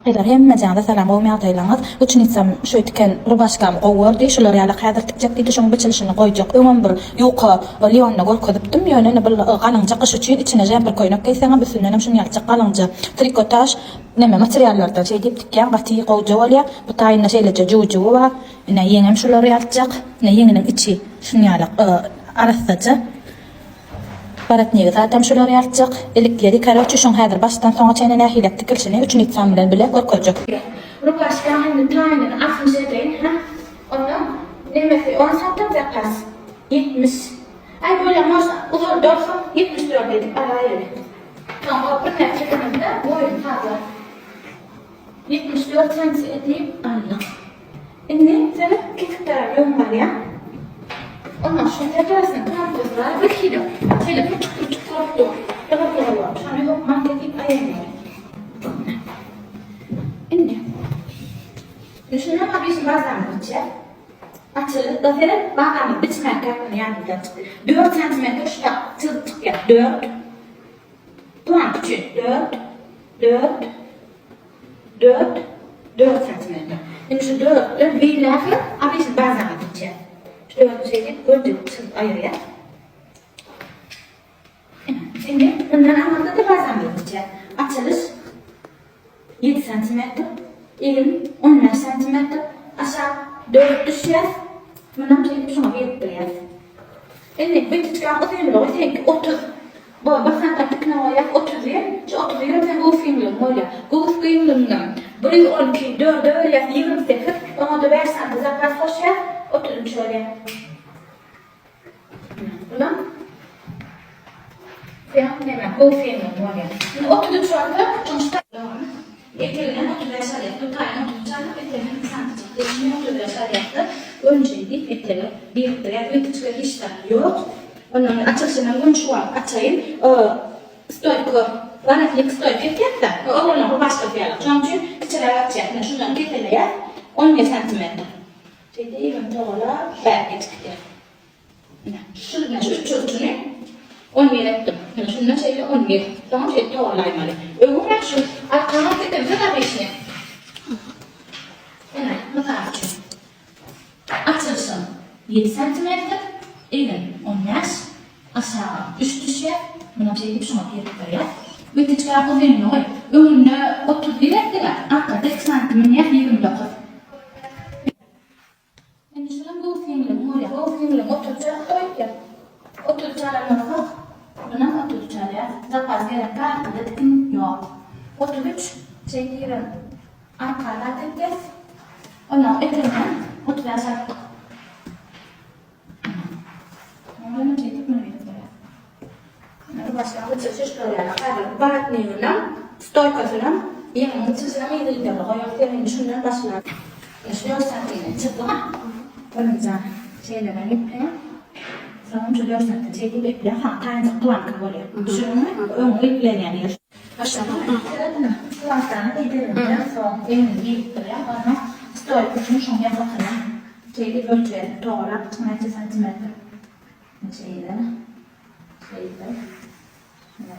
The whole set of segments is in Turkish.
Eger hemme janda salam goýmy ataylaňyz, üçin itsem şu itiken rubaşkam gowurdy, şolar ýaly häzir tikjek diýdi, şoň biçilişini goýjak. Öňem bir ýuka lyonna gorkadypdym, ýöne bir galanjak gyş üçin içine jem bir koýnak geýseňem üstünden hem şunu ýalçak galanja trikotaj neme materiallardan şey diýip tikýän gaty gowja bolýar. Bu taýyna şeýleje juwjuwy bar. Ine ýeňem şolary ýalçak, ine ýeňiniň içi şunu ýaly arasaja. Baratnygy zaten şolary ýalçak. Elikleri karoçy şoň häzir başdan soňa çene nähilek tikilişini üçin itsem bilen bile gorkajak. Rubaşka hem taýynyň asly şeýleň, ha? Ondan nemesi 10 santim zapas. 70. Ay böyle masa uzun 74 dedik arayı. Tamam, bir nefesimizde boyun fazla. 74 santim edeyim Allah. Şimdi sana küçük tarafım var ya. Ondan sonra yaparsın kampuslar bir kilo. Şöyle küçük tarafı. Yapalım. Sonra yok marketing ayarlar. Şimdi. Düşünün ama biz bazen bütçe. Açılıp da senin bakanlık biçmek kapını yanında. 4 santimetre şuna tıltık yap. 4. Tuğan küçük. 4 santimetre. Şimdi şu 4'ü bir lafı abisi bazen bütçe. Şu 4'ü şeyde gördük tıltık ayırıyor. Şimdi bundan anlamda da bazen bütçe. Açılış 7 santimetre. Elim 15 santimetre. Aşağı 4 düşüyor. Bundan şey şuna bir şimdi bir çıkan o film var. Tek 30. Bu bakan taktik ne var ya? 30 yer. Şu 30 yer ben bu filmim var ya. Bu filmimden. Burayı 12 4 ya 28. Ama da versen de zaten sosyal 30 şöyle. Bundan ne bu filmim var ya. Şimdi 30 şu anda sonuçta Ekleyen 30 yaşar yaptı, tayına 30 yaşar yaptı, ekleyen sanatçı. Değişimi 30 yaşar yaptı. Önceydi, ekleri, birlikte, yani üretici işler yok. Onun açılışından bunu şu an açayım. Stoyko, varatlık stoyko yaptı. Onun başka bir yer. Çünkü içeri açacak. Şundan getirmeye 11 santimetre. Şeyde evim doğrular, belki çıktı. Şundan şu çocuğunu 11 ettim. Şundan şeyle 11. Tamam şey doğrulaymalı. Öğren şu arkadan dedim sana bir şey. Evet, nasıl açayım? Açılsın 7 cm, elin 10 yaş, aşağı üst düşe, buna bir şey gibi şuna bir yere. Ve çıkartı verin oy. Önüne 31 ettiler, arkada 2 cm 29. Şimdi şunun bu filmim var ya, bu filmim 30'a koyuyor. 30'a alanına buna 30'a ya, zapaz gerek arkada dikin yok. 33 şey diyelim, arkada dikin. Ondan ekrandan 30 yaşar. Ondan şey dikin böyle. Başka bir çeşit şöyle. Barat neyine, stoykasına, yemeğin çeşitine mi yedildi? Hayatlarını düşünen başlar. Yaşıyor saatine çıktı mı? Önümüzden şeylerden yapayım. Sonra şu 4 saatte şey deyip ekle, tanecik duvar kabul düşünün mü? Önü ekler yani. Aşağıda. Duvardan edildiğinden sonra evini yiyip bana stoykasını şunu yapakına. Şey deyip ölçüye doğru 20 santimetre. Şeyde.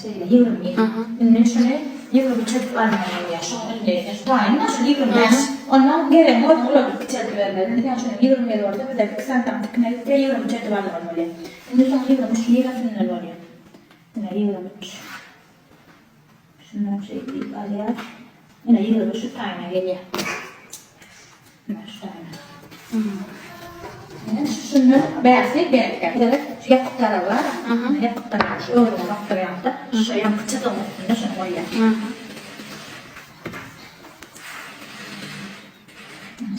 Şeyde 20. Şimdi şunu 20 çöp vermeyeyim ya. Şunu önde. Tayına şu 25. Ondan geri mod bulabilir çöp vermeyeyim. Yani şunu 20 orada bir de 2 santimetre 20 çöp vermeyeyim. Şimdi son 23 lirasını var ya. Yine 23. Şundan şey deyip alıyor. Yine 23 şu tayına geliyor. Yine şu tayına. Şunu beğensek beğendik. Şu yapıkları var. Yapıkları var. Şu öyle noktaları yaptı. Şu yapık çıtı olmasında şunu koyuyor.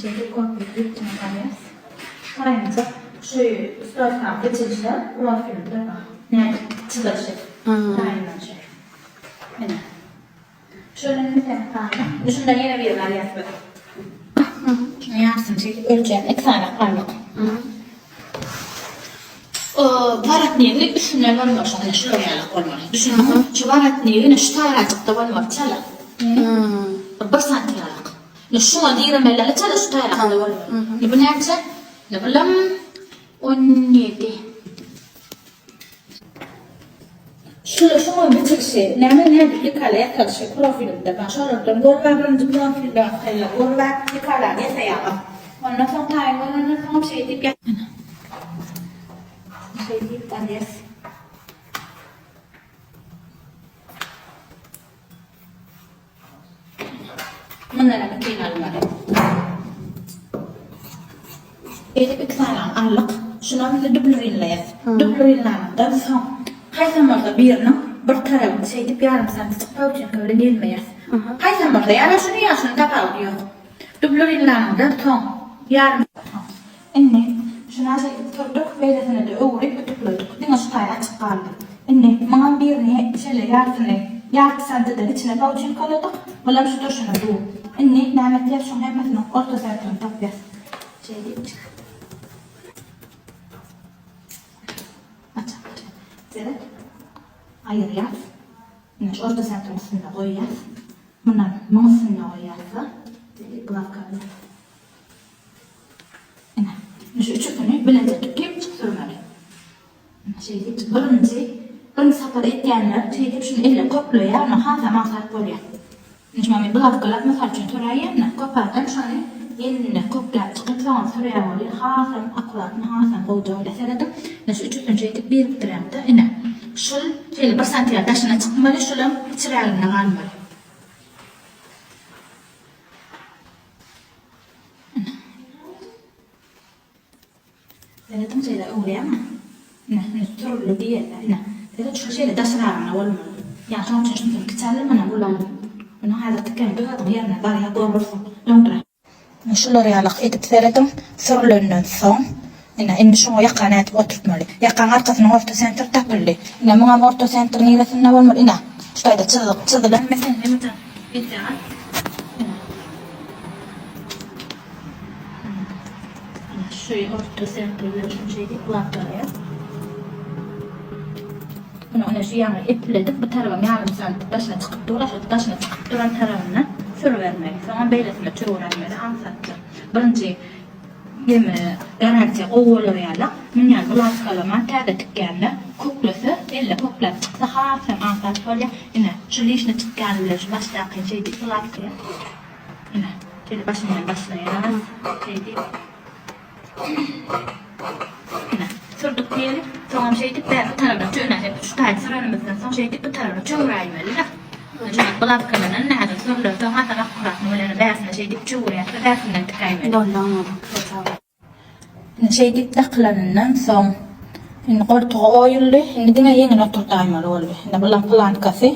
Şeyde korkuyup bir tane kalıyoruz. Aynıca şu stoykan geçişler profilde var. Ne? Çıtışı. Aynen şey. Yine. Şöyle bir tane kalıyor. Şunda yine bir yerler yapıyor. Şunu yapsın çekip ölçeğin 2 tane kalıyor. Barat neyini üstüne var şöyle şuraya koymalı. Düşünün şu barat neyini şu tarafta var mı çala. 1 santim alak. Şu an diyelim elle çala şu tarafta var. Ne bu ne yapacak? Ne bileyim 17. Şunu bitirişi, nämen häzirli kala ýatyşy profilimde başarardan görmägen profilde görmägen kala ýasaýar. Ondan soň taýynyny soň şey diýip ýatdyna. Şey diýip galýas. Munlara mekinalary. Edip iknalan allyk, şuna bir dublurinleýär. Dublurinlandan soň Haysamarda birinin bir tarafını şeydip yarım saat çıkmak için öyle gelmeyiz. Haysamarda yani şunu yaşını tapal diyor. Dublur illanında son yarım saat. İnne şuna şey turduk beylesine de uğrayıp ötüklüdük. Dine şu kaya açık kaldı. İnne bana birini şöyle yartı sandıdır içine kal için kalıyorduk. Bulam şu turşuna bu. İnne nametler şunu hepsinin orta saatini tapyaz. Şey deyip çık. Seret, ayır yaz. Neş orta sentrin üstünde koy yaz. Bunlar mağsınla koy yazsa. Dedik kulak kaldı. Neş üçüpünü bilence tükeyip çık sürmeli. Şey deyip, birinci sapar etkenler, şey deyip şunu elle kopluyor ya, onu hata mağsat boluyor. Neş mami kulak kalak misal için türayyen, kopardan şunu eline koplar çıkıp sonra sürüye oluyor. Hasam aklatını hasam koyduğuyla seredim. Neş üçüpün şey deyip bir bitiremde. Şul şöyle bir santiya taşına çıkmalı, şulam çırağına kalmalı. Denedim şeyler uğraya mı? Ne türlü diyeler. Denedim şu şeyle taşırağına olmalı. Ya son için şunu kıçarlı bana bulalım. Bunu hayatlıkken bir adım yerine darıya koymursun. Döndüre. Şuları yalık edip seredim. Sürlüğünden son. Indi şunu yakan etip oturtmalı. Yakan arkasına orta center tapıllı. Muğam orta center nilesinde olmalı. Şurada çizgilen mesela mesela bitti. Şöyle orta center'ı şu şeydi kulaklarıya. Bunu şu yana ipledik. Bu tarafa yarım santim taşına çıkıp duran tarafına sürüvermeli. Sonra beylesine çöğürmeli. Ansattı. Birinci yeme garantiya oğuluyala minyan ulan kalama tada tıkkanda kuklası elle kuklar çıksa hafım ansat folya yine şu lişne tıkkanlı şu baştaki şey değil kulaklıya yine şöyle başından başlayalım şey değil yine sürdük diyelim sonra şey değil ben bu tarafına çöğüne şu tane sıranımızdan sonra şey değil bu tarafına çöğüraymalı Çünkü kulak kalanın nerede sürülür sonra hatta kurak numarlarını dersine şey deyip çuğuraya dersinden tıkaymalı Doğru. şey deyip takılanından son qortuğa oyuldu şimdi dine yengin oturtaymalı oldu şimdi bulan plankası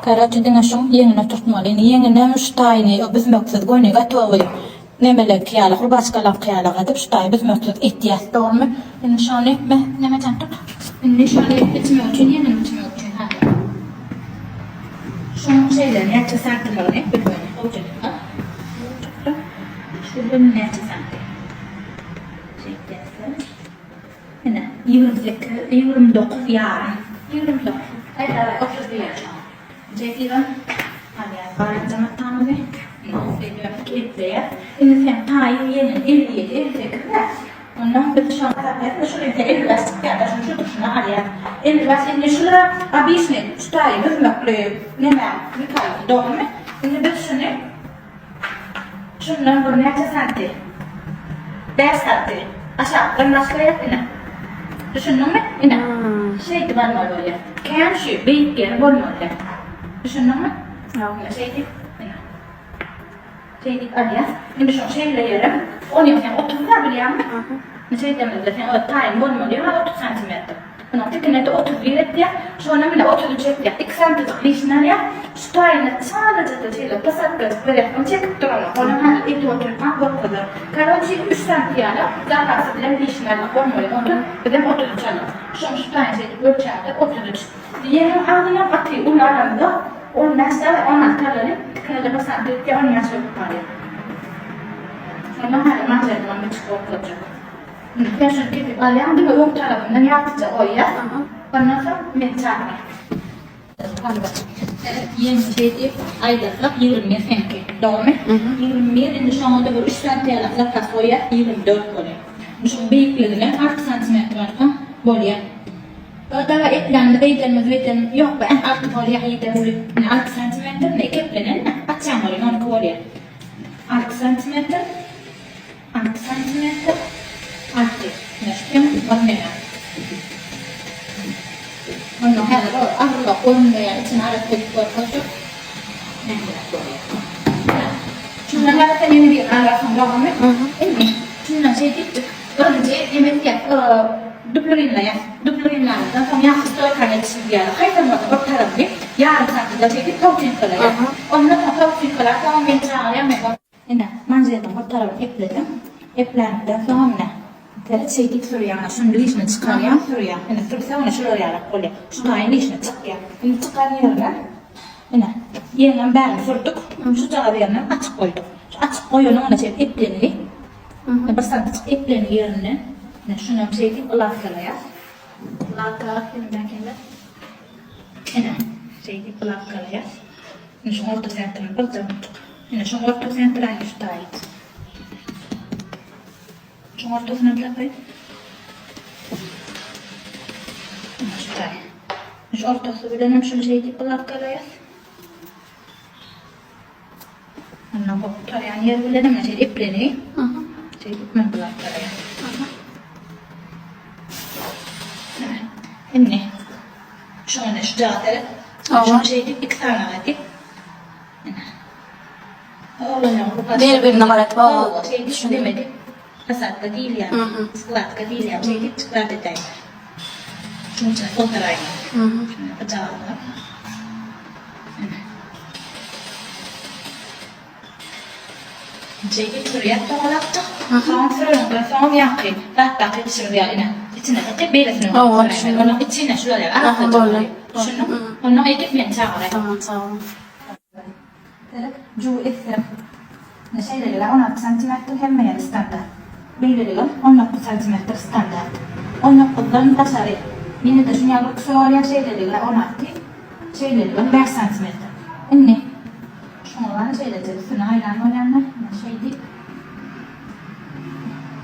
karatı dine şun yengin oturtmalı yengin şu tayini o biz maksat goyni gatoğu nemele kıyala kurbaşkalam kıyala gadip şu tayi biz maksat ihtiyaç doğru şimdi şunu neme tut şimdi şunu bitmiyor için yengin bitmiyor için şunun şeylerini yapça sarkılarını hep bir böyle olacak şurada ne yapça sarkı Yine 29 yarın 29 hayır 31 yaşam Ceyti'den hadi bari zaman tanımı seviyorum ki etliye şimdi sen tayin yeni 57 58 ondan bir şu an zaten şuraya 50 lastik ya şu dışına hadi 50 lastik şuraya abisne şu tayin biz mekle ne mi bir kaldı doğru mu şimdi biz şundan bunu yapacağız santi ders santi aşağı başka yapına düşündün mü? Yine şey de var mı böyle? Kanşı büyük yer olmalı. Düşündün mü? Şey değil. Şey değil Alias. Şimdi şu şeyle yerim. Onu yapayım 30 var biliyor musun? Şey demedi sen o tayin olmalı ya 30 santimetre. Bunun tekine de 31 etti. Sonra bile 33 etti. 2 santimetre lişler ya. Şu tayini sadece de şeyle pasakları böyle çekip duralım. Onun hani eti oturmak bu kadar. Karan şey 3 santimetre. Zaten aslında lişlerle olmalı. Onu dedim 33 alın. Şu tayin şeyi ölçerdi 33. Diğerin ağzına atıyor. Onun arasında. Onun nesle onun kalanı. Tekine de pasakları 10 yaş yukarı. Sonra hani malzemeden bir çıkıp olacak. Ben şunu gidip alayım, bir ön tarafından yaptıca oya. Ondan sonra meçhane. Yeni şey deyip aylıklık 20 sanki. Doğru mu? 21, şimdi şu anda bu 3 santiyelik lakas oya 24 oluyor. Şu büyüklüğüne 6 santimetre var. Böyle. Daha eplendi beyden yok ben artık oraya gidelim. 6 santimetre ne eplenen açacağım oraya onu koyuyor. 6 santimetre 6 santimetre 6 نشتم قرنها قلنا هذا أغلى قلنا يعني تنعرف بالكوكب شنو هذا ثاني نبي أعرفهم رقمه إني شنو شيء رجع يمكن دبلرين لا دبلرين لا فهم ياخذ طول كان يتسجل خايف ما تبطل ربي يعرف هذا شيء توتين كلا قلنا توتين كلا فهم ينتهي يا مي هنا ما زين تبطل إبلان ده فهمنا ثلاث سيدي ثريا عشان ليش نتسقيا ثريا أنا ثلاثة وأنا شو على قولي شو طاين ليش نتسقيا نتسقيا يرجع هنا يلا نبان فردك شو تغيرنا أتقولك أتقولي أنا شيء إبلني بس أنت إبلني يرنا نشوف نم سيدي الله كلايا الله كلا هنا سيدي الله كلايا نشوف هرت سنتر بالضبط هنا شو هرت سنتر عن شتايت شو هرت سنتر طيب شتاي مش هرت سبيل نمشي سيدي الله كلايا أنا بقول يعني ولا نمشي سيدي إبلني سيدي من الله كلايا إني شلون أشجعتها شلون شيء أكثر عادي بين بالنهارات شيء شو دمدي بس كديل يعني سكوات كديل يعني شيء سكوات الدايم شو تفوت راي أجعلها شيء كريات طلعت فهم فرن فهم يعقل لا تعقل سريع إنا إتنا تبي لسنا ولا إتنا شو لا أعرف شنو هنا يجيب من شعره جو إثر نشيل اللي أنا سنتيمتر هم يعني ستاندرد بيل اللي أنا سنتيمتر ستاندرد أنا قدام تساري من الدنيا لوكسوريا شيل اللي أنا تي شيل اللي 100 سنتيمتر إني شو أنا شيل اللي ثنائي لأنه لأنه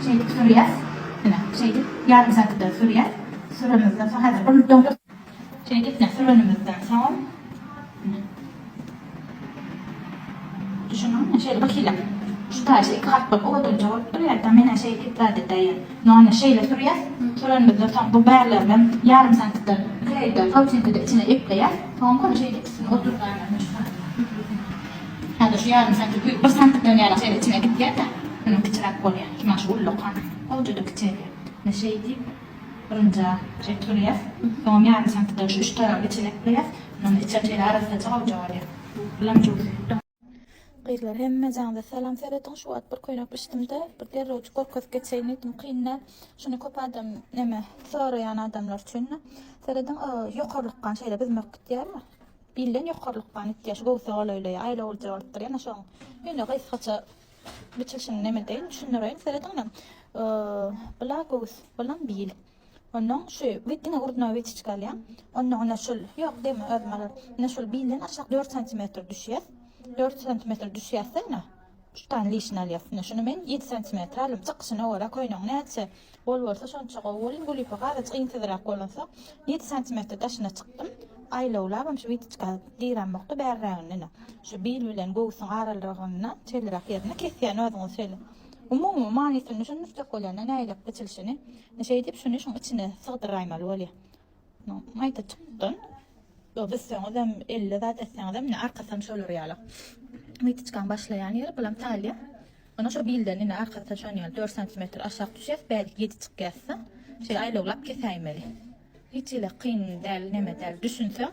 شيء ثريا هنا شيء يعني سنتيمتر ثريا ثريا مثلا فهذا كل دور شيء ثريا مثلا سام شنو شيء بكيلا شو تاج إكحاط بقوة الجوار طلع تمنع شيء كتلا دتايا نوعنا شيء لثريا ثريا مثلا سام ببالغ لم يعرف سنتيمتر كذا فوتين تدعسنا إبقيا فهم كل شيء تكسر أطول قاعدة مش هذا شيء يعرف سنتيمتر بس سنتيمتر يعني شيء تسمع كتير أنا كتير أقول يعني ما شو أقول لك أنا أوجد كتير نشيء دي رنجا شيء ثريا فهم يعرف سنتيمتر شو اشترى بتشيلك بيا إنه يتشجع يعرف تجاوب جواري لم جوز قيل هم زعم الثلام ثلاثة شوات بركوينك بشتمده بدير روج كوركوث كتسيني تمقينا شنو كوب آدم نما ثار يعني آدم لرتشنا ثلاثة يقر لقان شيء بذمك كتير بيلين يقر لقان كتير شو ثالة ولا عائلة ولا طريقنا شو هنا غيث خطأ بتشلشن نما دين شنو رأين ثلاثة أنا بلا جوث ولا بيل أنه شو بدنا وردنا ويتشكاليا أنه نشل يقدم أذمر نشل بيلين أشق 2 سنتيمتر دشيث 4 سنتيمتر دشيثنا شتان ليش ناليفنا شنو من 7 سنتيمتر لم تقسنا ولا كوينا نات والورثة شلون تقول نقولي بقى تقين تذرع كولنثا 7 سنتيمتر داشنا تقدم أي لو لا بمش بيتشكال ديرا مقطع بيراننا شبيل ولا نقول ثغار الرغنا تيل راكيرنا كيف يعني هذا مثلا ومو ما نيث شنو تقول أنا نايلك بتلشني نشيدي بشنو شو اتنا ثغر رايمة الولية ما يتتقن بس هذا إلا ذات الثاني من عرقة ثمشول ريالة ميتت كان باشلا يعني رب لم تاليا أنا شو بيلدن إن عرقة ثمشون يعني 2 سنتيمتر أشاق تشيف بعد جيت تكاثة شيء عيلة ولا كثاي ملي يتي لقين دال نما دال دشنثا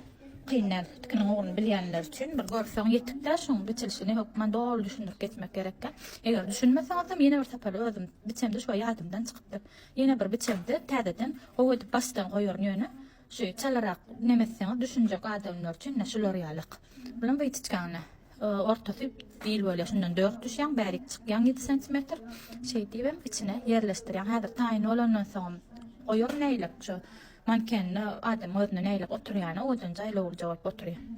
قين نال تكنغون بليان لرتين برجور ثاني يتكتاشون بتلشني هو ما دور دشن ركيت مكركة إذا دشن مثلا ثم ينا ورثبل هذا بتسمد شوية عادم دان تقدر ينا بربتسمد تعددا هو تبستن غير نيونا شو تلرق نمثل دشن جاك عادم نرتين نشلو ريالق بلن بيتتكانه أرتفع بيل ولا شنو ندور تشيان بارك تقيان 7 سنتيمتر شيء تيبن بتنا يرلستريان هذا تاين ولا نثام غير نايلك شو ما كان آدم وذن نايلك أطريانا وذن زي لو الجواب أطريان